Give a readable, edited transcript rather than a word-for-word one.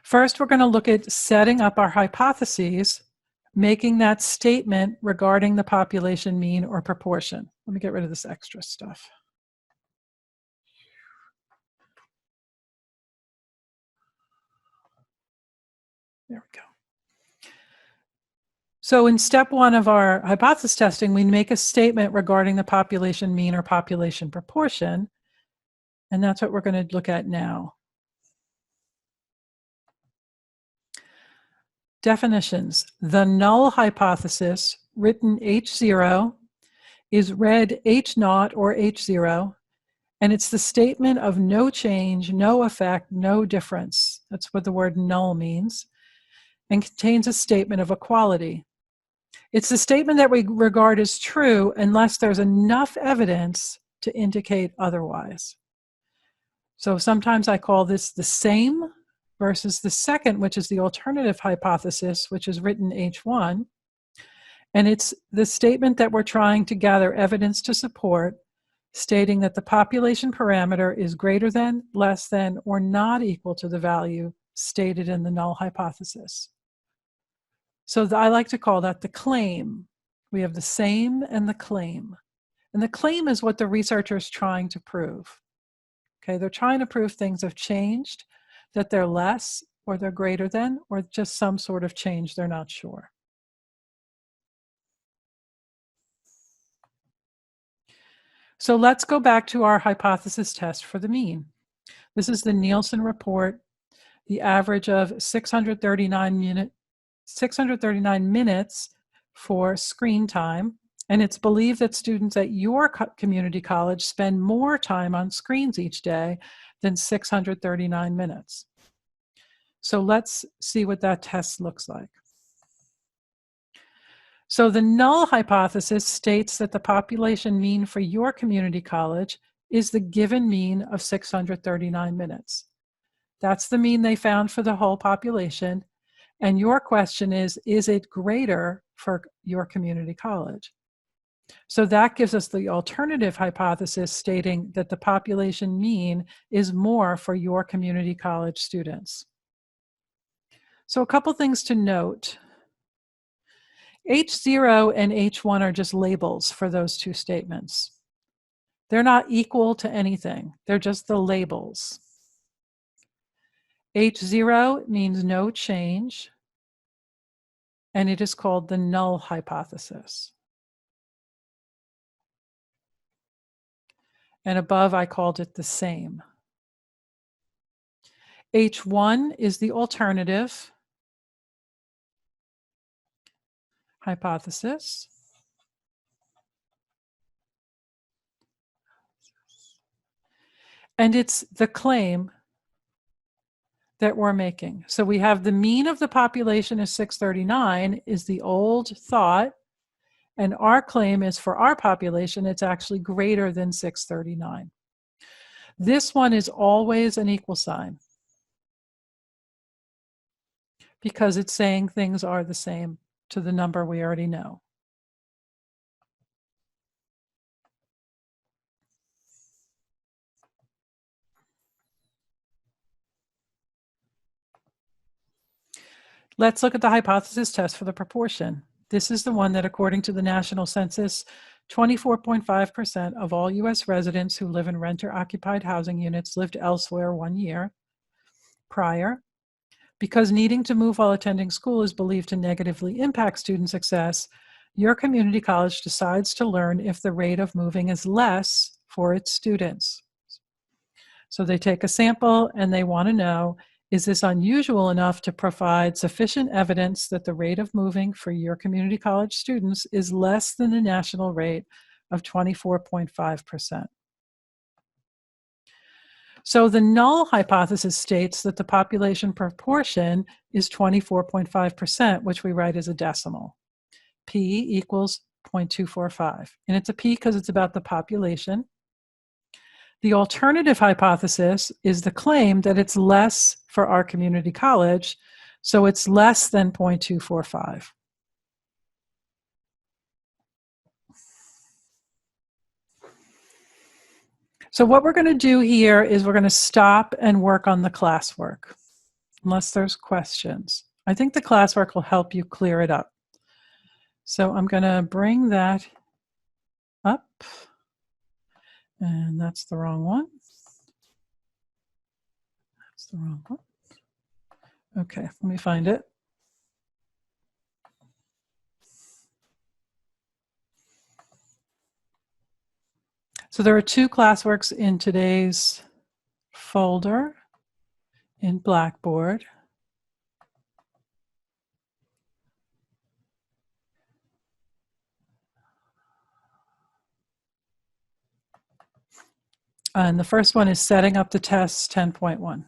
First, we're going to look at setting up our hypotheses, making that statement regarding the population mean or proportion. Let me get rid of this extra stuff. There we go. So in step one of our hypothesis testing, we make a statement regarding the population mean or population proportion, and that's what we're going to look at now. Definitions. The null hypothesis, written H0, is read H0 or H0, and it's the statement of no change, no effect, no difference. That's what the word null means, and contains a statement of equality. It's the statement that we regard as true unless there's enough evidence to indicate otherwise. So sometimes I call this the same versus the second, which is the alternative hypothesis, which is written H1. And it's the statement that we're trying to gather evidence to support, stating that the population parameter is greater than, less than, or not equal to the value stated in the null hypothesis. So I like to call that the claim. We have the same and the claim. And the claim is what the researcher is trying to prove. Okay, they're trying to prove things have changed, that they're less, or they're greater than, or just some sort of change, they're not sure. So let's go back to our hypothesis test for the mean. This is the Nielsen report, the average of 639 minutes for screen time. And it's believed that students at your community college spend more time on screens each day than 639 minutes. So let's see what that test looks like. So the null hypothesis states that the population mean for your community college is the given mean of 639 minutes. That's the mean they found for the whole population. And your question is it greater for your community college? So that gives us the alternative hypothesis stating that the population mean is more for your community college students. So a couple things to note. H0 and H1 are just labels for those two statements. They're not equal to anything. They're just the labels. H0 means no change, and it is called the null hypothesis. And above, I called it the same. H1 is the alternative hypothesis. And it's the claim that we're making. So we have the mean of the population is 639 is the old thought, and our claim is for our population, it's actually greater than 639. This one is always an equal sign because it's saying things are the same to the number we already know. Let's look at the hypothesis test for the proportion. This is the one that, according to the national census, 24.5% of all US residents who live in renter-occupied housing units lived elsewhere 1 year prior. Because needing to move while attending school is believed to negatively impact student success, your community college decides to learn if the rate of moving is less for its students. So they take a sample and they want to know, is this unusual enough to provide sufficient evidence that the rate of moving for your community college students is less than the national rate of 24.5%? So the null hypothesis states that the population proportion is 24.5%, which we write as a decimal. P equals 0.245. And it's a P because it's about the population. The alternative hypothesis is the claim that it's less for our community college, so it's less than 0.245. So what we're going to do here is we're going to stop and work on the classwork. unless there's questions. I think the classwork will help you clear it up. So I'm going to bring that up, and that's the wrong one. That's the wrong one. Okay, let me find it. So there are two classworks in today's folder in Blackboard. And the first one is Setting Up the Tests 10.1.